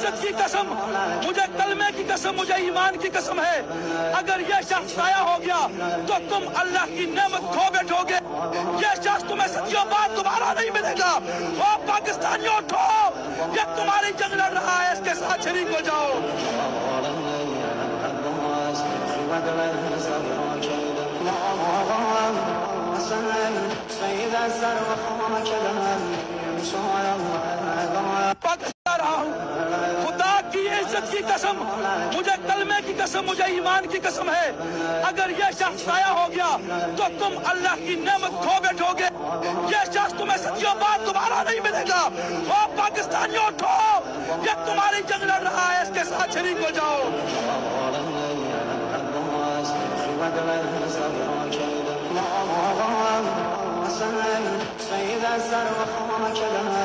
عزت کی قسم، مجھے کلمے کی قسم، مجھے ایمان کی قسم ہے، اگر یہ شخص ضائع ہو گیا تو تم اللہ کی نعمت کھو بیٹھو گے. یہ شخص تمہیں صدیوں بعد دوبارہ نہیں ملے گا. او پاکستانیوں اٹھو، یہ تمہاری جنگ لڑ رہا ہے، اس کے ساتھ شریک ہو جاؤ. پاکستان رہا ہوں، خدا کی عزت کی قسم، مجھے کلمے کی قسم، مجھے ایمان کی قسم ہے، اگر یہ شخص ضائع ہو گیا تو تم اللہ کی نعمت کھو بیٹھو گے. یہ شخص تمہیں صدیوں بعد دوبارہ نہیں ملے گا. او پاکستانیوں اٹھو، یہ تمہاری جنگ لڑ رہا ہے، اس کے ساتھ شریک ہو جاؤ. فإذا سر وخاك لها